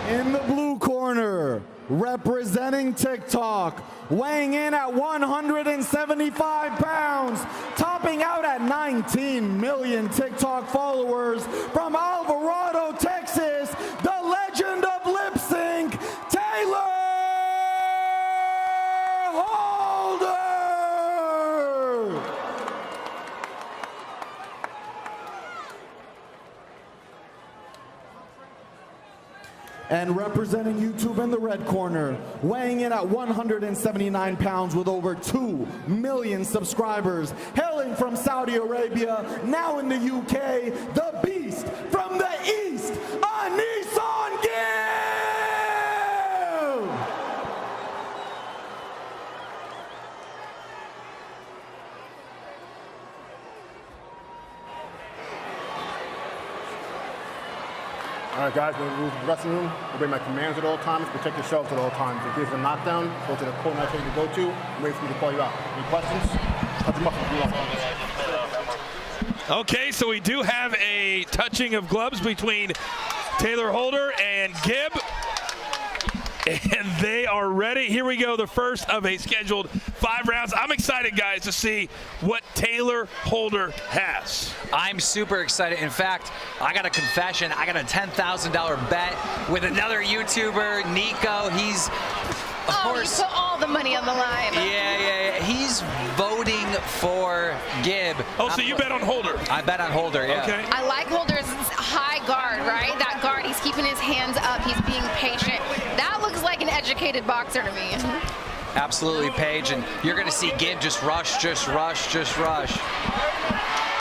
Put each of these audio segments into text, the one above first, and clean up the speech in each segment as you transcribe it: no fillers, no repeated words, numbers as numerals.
In the blue corner, representing TikTok, weighing in at 175 pounds, topping out at 19 million TikTok followers, from Alvarado, Texas, the legend of lip sync, Tayler! And representing YouTube in the red corner, weighing in at 179 pounds with over 2 million subscribers, hailing from Saudi Arabia, now in the UK, the beast from the east, AnEsonGib! All right, guys, we're in the dressing room. Obey my commands at all times. Protect yourselves at all times. In case of a knockdown, go to the corner I tell you to go to. Wait for me to call you out. Any questions? Cut them up. Okay, so we do have a touching of gloves between Tayler Holder and Gib. And they are ready. Here we go, the first of a scheduled 5 rounds. I'm excited, guys, to see what Tayler Holder has. I'm super excited. In fact, I got a confession. I got a $10,000 bet with another YouTuber, Nico. He's, of course, you put all the money on the line. Yeah. He's voting for Gib. Oh, so you bet on Holder? I bet on Holder, yeah. Okay. I like Holder's high guard, right? That guard, he's keeping his hands up. He's being patient. That looks like an educated boxer to me. Absolutely, Paige. And you're going to see Gib just rush.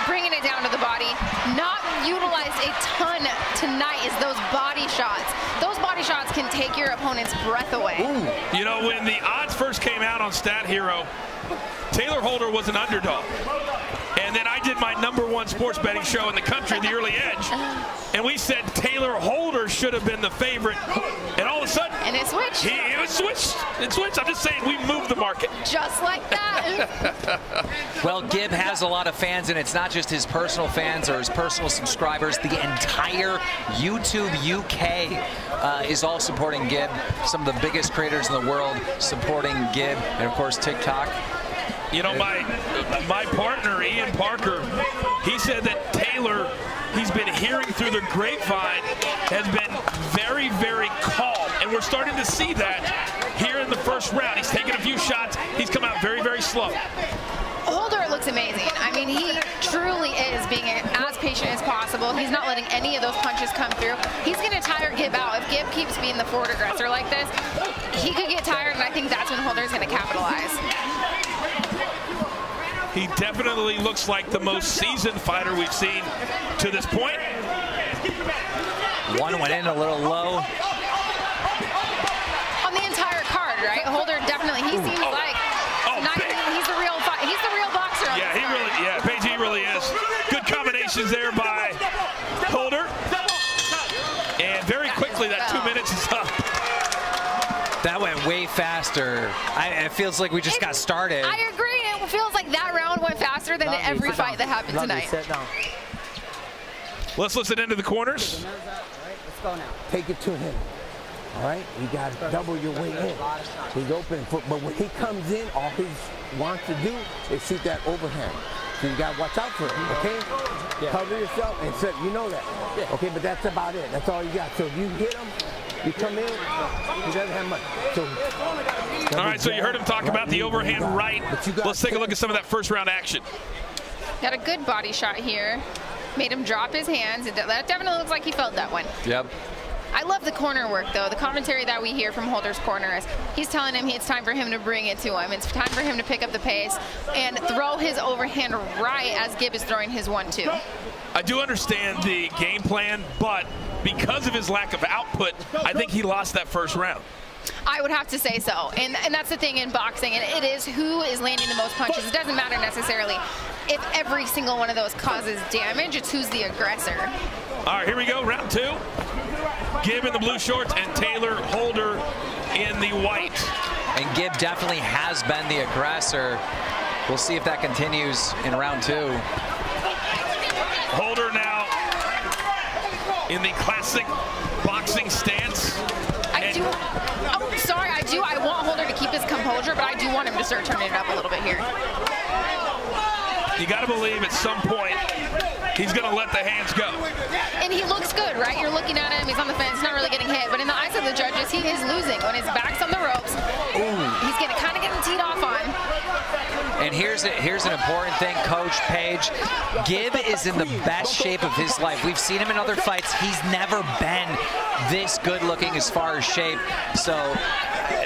Bringing it down to the body. Not utilized a ton tonight is those body shots. Those body shots can take your opponent's breath away. Ooh. You know, when the odds first came out on Stat Hero, Tayler Holder was an underdog. And then I did my #1 sports betting show in the country, The Early Edge. And we said Tayler Holder should have been the favorite. And all of a sudden, and it switched. It switched. I'm just saying, we moved the market. Just like that. Well, Gib has a lot of fans, and it's not just his personal fans or his personal subscribers. The entire YouTube UK is all supporting Gib. Some of the biggest creators in the world supporting Gib, and of course TikTok. You know, my partner, Ian Parker, he said that Tayler, he's been hearing through the grapevine, has been very, very calm. And we're starting to see that here in the first round. He's taken a few shots. He's come out very, very slow. Holder looks amazing. I mean, he truly is being as patient as possible. He's not letting any of those punches come through. He's going to tire Gib out. If Gib keeps being the forward aggressor like this, he could get tired, and I think that's when Holder's going to capitalize. He definitely looks like the most seasoned fighter we've seen to this point. One went in a little low. On the entire card, right? Holder definitely, he seems like he's the real boxer. Yeah, Paige, he really is. Good combinations there by Holder. And very quickly, that 2 minutes is up. That went way faster. It feels like we just got started. I agree. It feels like that round went faster than every fight that happened tonight. Let's listen into the corners. Let's go now. Take it to him. All right? You got to double your weight in. He's open. But when he comes in, all he wants to do is shoot that overhand. So you got to watch out for him, okay? Yeah. Cover yourself and set. You know that. Yeah. Okay, but that's about it. That's all you got. So if you hit him, you come in, he doesn't have much. So, all right, so you heard him talk about the overhand right. Let's take a look at some of that first round action. Got a good body shot here. Made him drop his hands. That definitely looks like he felt that one. Yep. I love the corner work, though. The commentary that we hear from Holder's corner is he's telling him it's time for him to bring it to him. It's time for him to pick up the pace and throw his overhand right as Gib is throwing his 1-2. I do understand the game plan, but because of his lack of output, I think he lost that first round. I would have to say so, and that's the thing in boxing, and it is who is landing the most punches. It doesn't matter necessarily if every single one of those causes damage, it's who's the aggressor. All right, here we go, round 2. Gib in the blue shorts and Tayler Holder in the white. And Gib definitely has been the aggressor. We'll see if that continues in round 2. Holder now in the classic boxing stance. Oh, sorry, I want Holder to keep his composure, but I do want him to start turning it up a little bit here. You got to believe at some point he's going to let the hands go. And he looks good, right? You're looking at him, he's on the fence, not really getting hit. But in the eyes of the judges, he is losing. When his back's on the ropes, he's kind of getting teed off on. And here's an important thing, Coach Page. Gib is in the best shape of his life. We've seen him in other fights. He's never been this good looking as far as shape. So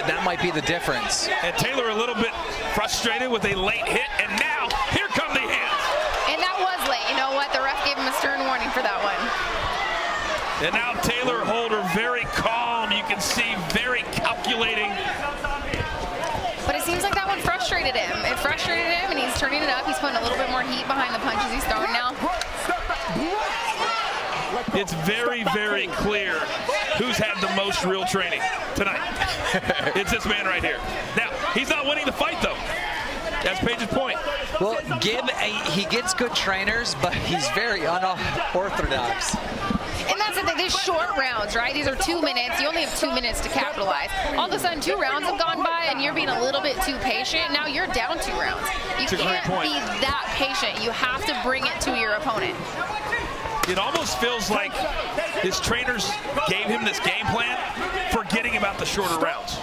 that might be the difference. And Tayler a little bit frustrated with a late hit, and now here come the hands. And that was late. You know what? The ref gave him a stern warning for that one. And now Tayler Holder very calm. You can see very calculating. But it seems like that one frustrated him. It frustrated him, and he's turning it up. He's putting a little bit more heat behind the punches he's throwing now. It's very, very clear who's had the most real training tonight. It's this man right here. Now, he's not winning the fight, though. That's Page's point. Well, Gib, he gets good trainers, but he's very unorthodox. And that's the thing, these short rounds, right? These are 2 minutes. You only have 2 minutes to capitalize. All of a sudden, 2 rounds have gone by, and you're being a little bit too patient. Now you're down 2 rounds. You can't be that patient. You have to bring it to your opponent. It almost feels like his trainers gave him this game plan, forgetting about the shorter rounds.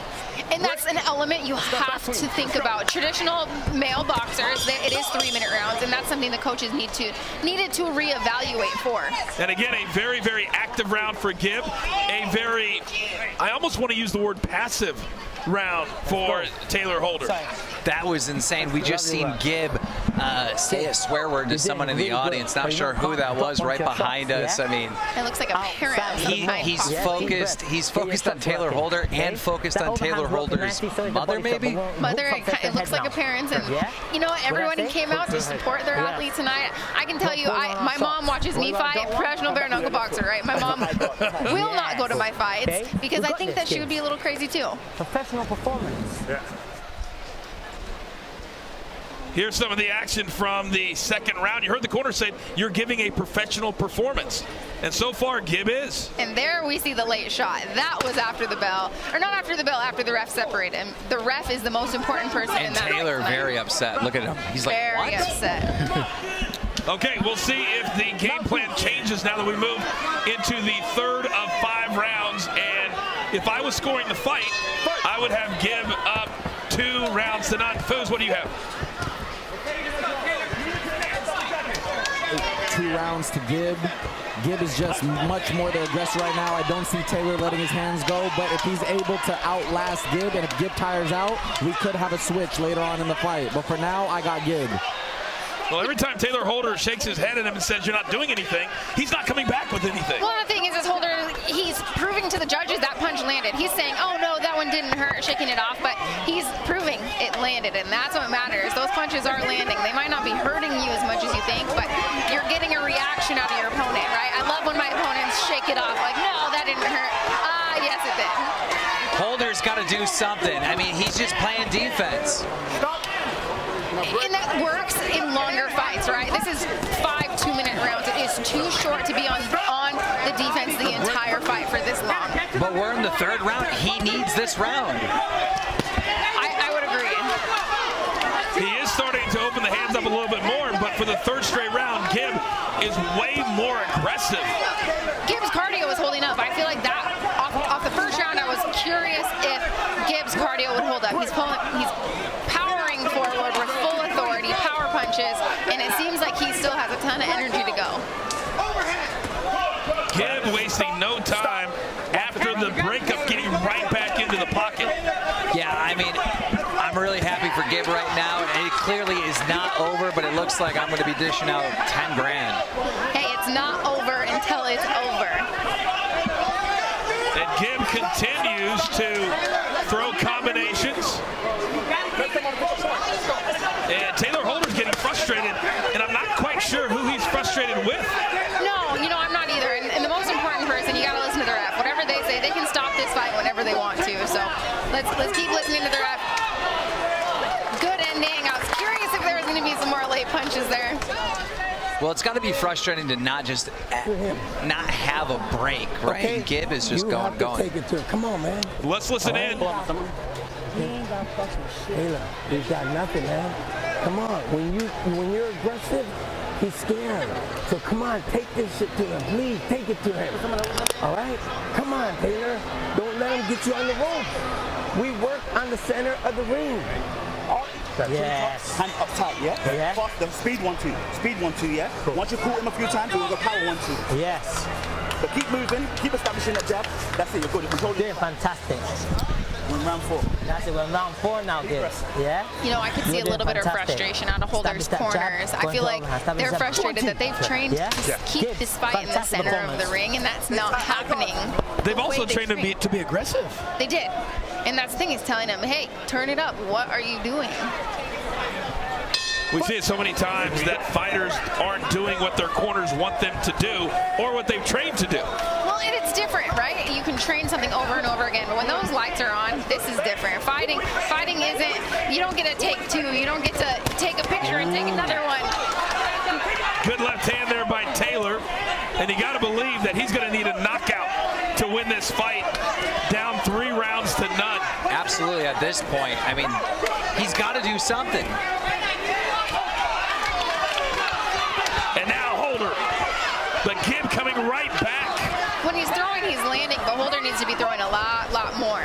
And that's an element you have to think about. Traditional male boxers, it is 3-minute rounds, and that's something the coaches needed to reevaluate for. And again, a very, very active round for Gib. A very, I almost want to use the word passive round for Tayler Holder. That was insane. We just seen Gib say a swear word to someone in the audience. Not sure who that was right behind us. I mean, it looks like a parent. He's focused. He's focused on Tayler Holder and focused on Tayler Holder's mother, maybe? Mother, it looks like a parent. And you know what? Everyone who came out to support their athlete tonight, I can tell you, my mom watches me fight, professional bare knuckle boxer, right? My mom will not go to my fights because I think that she would be a little crazy too. Professional performance. Yeah. Here's some of the action from the second round. You heard the corner say you're giving a professional performance. And so far, Gib is. And there we see the late shot. That was after the bell. Or not after the bell, after the ref separated him. The ref is the most important person in that. And Tayler very upset. Look at him. He's like, what? Very upset. Okay, we'll see if the game plan changes now that we move into the third of 5 rounds. And if I was scoring the fight, I would have Gib up 2 rounds to none. Foos, what do you have? 2 rounds to Gib. Gib is just much more the aggressor right now. I don't see Tayler letting his hands go, but if he's able to outlast Gib, and if Gib tires out, we could have a switch later on in the fight. But for now, I got Gib. Well, every time Tayler Holder shakes his head at him and says you're not doing anything, he's not coming back with anything. Well, the thing is Holder, he's proving to the judges that punch landed. He's saying, oh no, that one didn't hurt, shaking it off, but he's proving it landed, and that's what matters. Those punches are landing. They might not be hurting you as much as you think, but you're getting a reaction out of your opponent, right? I love when my opponents shake it off, like, no, that didn't hurt. Yes, it did. Holder's got to do something. I mean, he's just playing defense. And that works in longer fights, right? This is 5 2-minute rounds. It is too short to be on the defense the entire fight for this long. But we're in the 3rd round. He needs this round. I would agree. He is starting to open the hands up a little bit more, but for the 3rd straight round, Gib is way more aggressive. Gib's cardio was holding up. I feel like that off the 1st round, I was curious if Gib's cardio would hold up. He's powering forward with full authority, power punches, and it seems like he still has a ton of energy to go. Gib wasting no time after the breakup, getting right back into the pocket. Yeah, I mean, I'm really happy for Gib right now. It clearly is not over, but it looks like I'm going to be dishing out 10 grand. Hey, it's not over until it's over. And Gib continues to throw combinations. And Tayler Holder's getting frustrated, and I'm not quite sure who he's frustrated with. No, you know, I'm not either. And the most important person, you got to listen to the ref. Whatever they say, they can stop this fight whenever they want to. So let's keep listening to the ref. Good ending. I was curious if there was going to be some more late punches there. Well, it's got to be frustrating to not not have a break, right? Okay. And Gib is just going. Take it to him. Come on, man. Let's listen in. Taylor, he's got nothing, man. Come on. When you're aggressive, he's scared. So come on, take this shit to him. Please take it to him. All right? Come on, Taylor. Don't let him get you on the rope. We work on the center of the ring. Yes. Hand up tight, yeah? Yeah. Faster. Speed 1-2. Speed 1-2, yeah? Cool. Once you caught him a few times, we'll go power 1-2. Yes. But keep moving, keep establishing that jab. That's it, you're good. You control it. Doing fantastic. We're in round 4. That's it. We're round 4 now, Gib. Yeah. You know, I could see a little bit of frustration out of Holder's corners. I feel like they're frustrated that they've trained to keep this fight in the center of the ring, and that's not happening. They've also trained him to be aggressive. They did. And that's the thing, is telling him, hey, turn it up. What are you doing? We see it so many times that fighters aren't doing what their corners want them to do or what they've trained to do. Well, and it's different, right? You can train something over and over again, but when those lights are on, this is different. Fighting isn't, you don't get to take 2, you don't get to take a picture and take another one. Good left hand there by Tayler, and you got to believe that he's going to need a knockout to win this fight, down 3 rounds to none. Absolutely, at this point, I mean, he's got to do something. And now Holder, but Gib coming right back. When he's throwing, he's landing, but Holder needs to be throwing a lot more.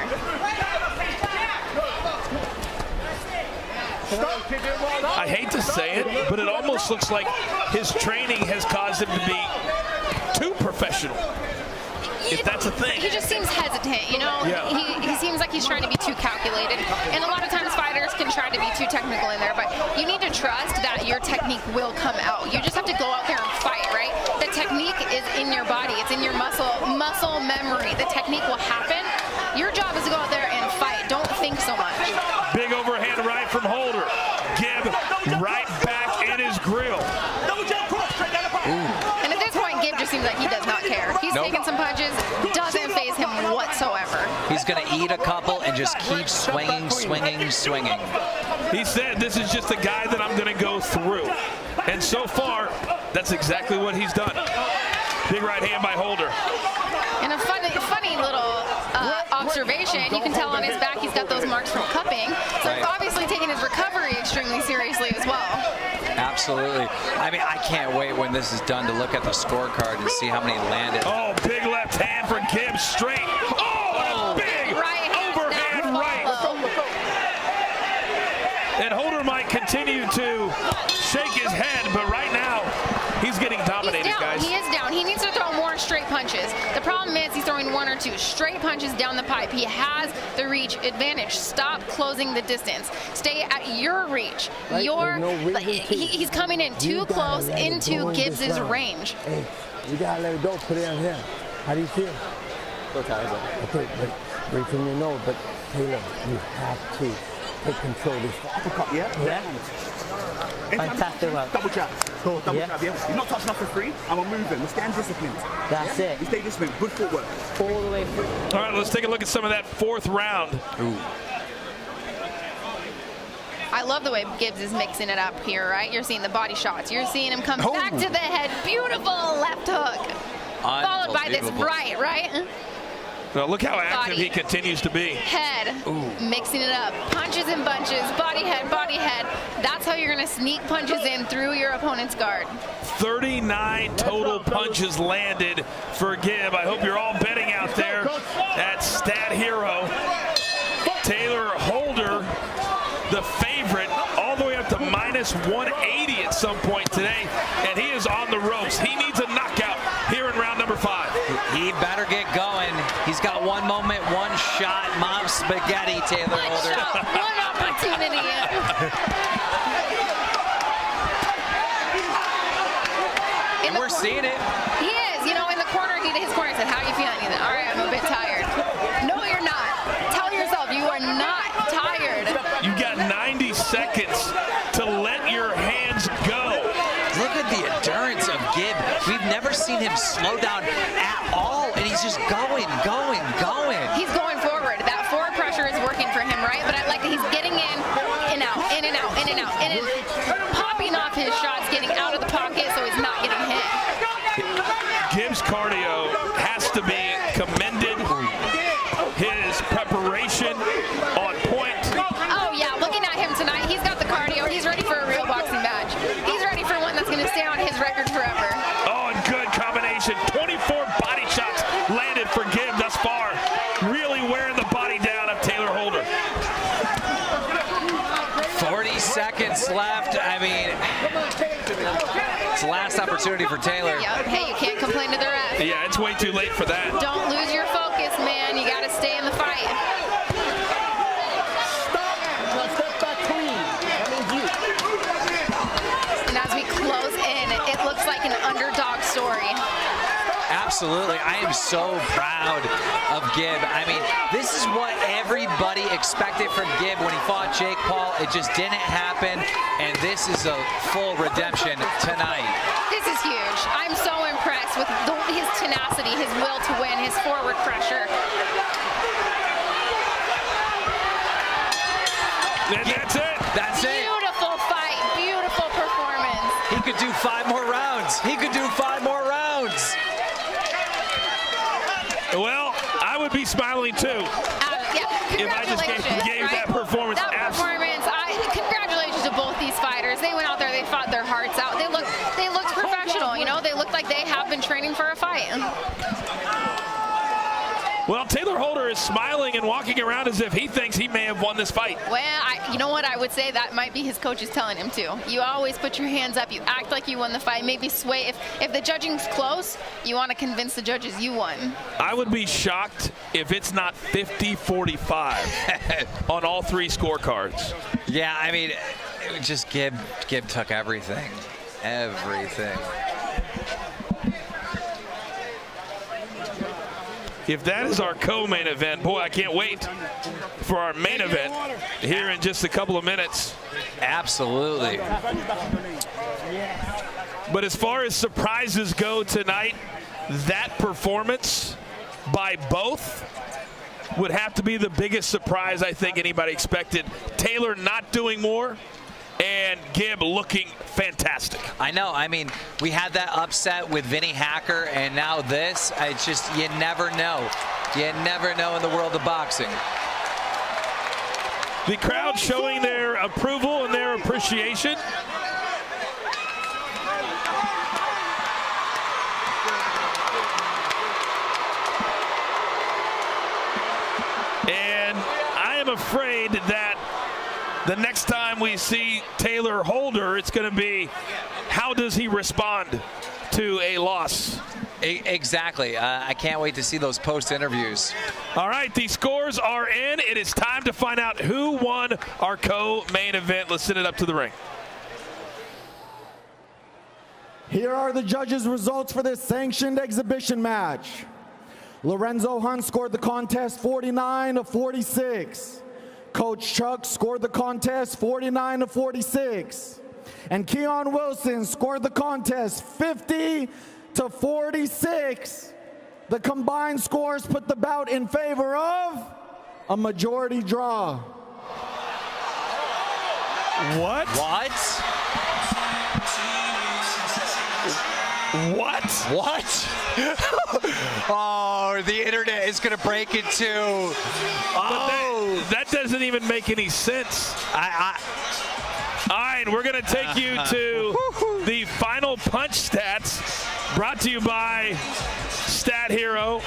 I hate to say it, but it almost looks like his training has caused him to be too professional, if that's a thing. He just seems hesitant, you know? Yeah. He seems like he's trying to be too calculated. And a lot of times fighters can try to be too technical in there, but you need to trust that your technique will come out. You just have to go out there and fight, right? The technique is in your body. It's in your muscle memory. The technique will happen. Your job is to go out there and fight. Don't think so much. Big overhand right from Holder. Gib right back in his grill. And at this point, Gib just seems like he does not care. He's taking some punches, doesn't faze him whatsoever. He's going to eat a couple and just keep swinging. He said, this is just the guy that I'm going to go through. And so far, that's exactly what he's done. Big right hand by Holder. And a funny little observation, you can tell on his back he's got those marks from cupping. So he's obviously taking his recovery extremely seriously as well. Absolutely. I mean, I can't wait when this is done to look at the scorecard and see how many landed. Oh, big left hand for Gib, straight. Oh, big right overhand right. And Holder might continue to shake his head, but right now, he's getting dominated, He's down. guys. He is down. He needs to throw more straight punches. The problem is he's throwing 1 or 2 straight punches down the pipe. He has the reach advantage. Stop closing the distance. Stay at your reach. Right? He's coming in too close into Gibbs's range. Hey, you gotta let it go. Put it on him. How do you feel? Okay, but right from your nose. But Taylor, you have to take control of this. Uppercut, yeah? Fantastic work. Double jab. Go, double jab, yeah? You're not touching us for free, and we're moving. We're staying disciplined. That's it. You stay disciplined. Good footwork. All the way through. All right, let's take a look at some of that 4th round. Ooh. I love the way Gibbs is mixing it up here, right? You're seeing the body shots. You're seeing him come back to the head. Beautiful left hook. Followed by this right? Now look how active he continues to be. Head, mixing it up. Punches and bunches, body head. That's how you're going to sneak punches in through your opponent's guard. 39 total punches landed for Gib. I hope you're all betting out there at Stat Hero. Tayler Holder, the favorite, all the way up to minus 180 at some point today, and he is on the ropes. He needs a knockout here in round number 5. He better get going. He's got one moment, one shot. Mom spaghetti, Tayler Holder. One opportunity. And we're seeing it. He is. You know, in the corner, his corner said, how are you feeling? He's like, all right, I'm a bit tired. No, you're not. Tell yourself you are not tired. You got 90 seconds to let your hands go. Look at the endurance of Gib. We've never seen him slow down at all, and he's just going. He's going forward. That forward pressure is working for him, right? But I like that he's getting in and out, and popping off his shots, getting out of the pocket so he's not last opportunity for Tayler. Yep. Hey, you can't complain to the ref. Yeah, it's way too late for that. Don't lose your focus, man. You got to stay in the fight. Step back clean. That means you. And as we close in, it looks like an underdog story. Absolutely. I am so proud of Gib. I mean, this is what everybody expected from Gib when he fought Jake Paul. It just didn't happen, and this is a full redemption tonight. This is huge. I'm so impressed with his tenacity, his will to win, his forward pressure. And that's it. That's it. Beautiful fight, beautiful performance. He could do 5 more rounds. He could do 5 more rounds. Well, I would be smiling too. Yeah, If I just gave congratulations, that performance. That performance, congratulations to both these fighters. They went out there, they fought their hearts out. They looked professional, you know? They looked like they have been training for a fight. Well, Tayler Holder is smiling and walking around as if he thinks he may have won this fight. Well, you know what? I would say that might be his coaches telling him to. You always put your hands up. You act like you won the fight. Maybe sway. If the judging's close, you want to convince the judges you won. I would be shocked if it's not 50-45 on all 3 scorecards. Yeah, I mean, it just Gib took everything. Everything. If that is our co-main event, boy, I can't wait for our main event here in just a couple of minutes. Absolutely. But as far as surprises go tonight, that performance by both would have to be the biggest surprise I think anybody expected. Tayler not doing more, and Gib looking fantastic. I know. I mean, we had that upset with Vinny Hacker, and now this. It's just, you never know. You never know in the world of boxing. The crowd showing their approval and their appreciation. And I am afraid that the next time we see Tayler Holder, it's going to be, how does he respond to a loss? Exactly. I can't wait to see those post-interviews. All right, the scores are in. It is time to find out who won our co-main event. Let's send it up to the ring. Here are the judges' results for this sanctioned exhibition match. Lorenzo Hunt scored the contest 49-46. Coach Chuck scored the contest 49-46. And Keon Wilson scored the contest 50-46. The combined scores put the bout in favor of a majority draw. What? What? What? What? Oh, the internet is going to break in two. Oh. That doesn't even make any sense. All right, we're going to take you to the final punch stats brought to you by Stat Hero.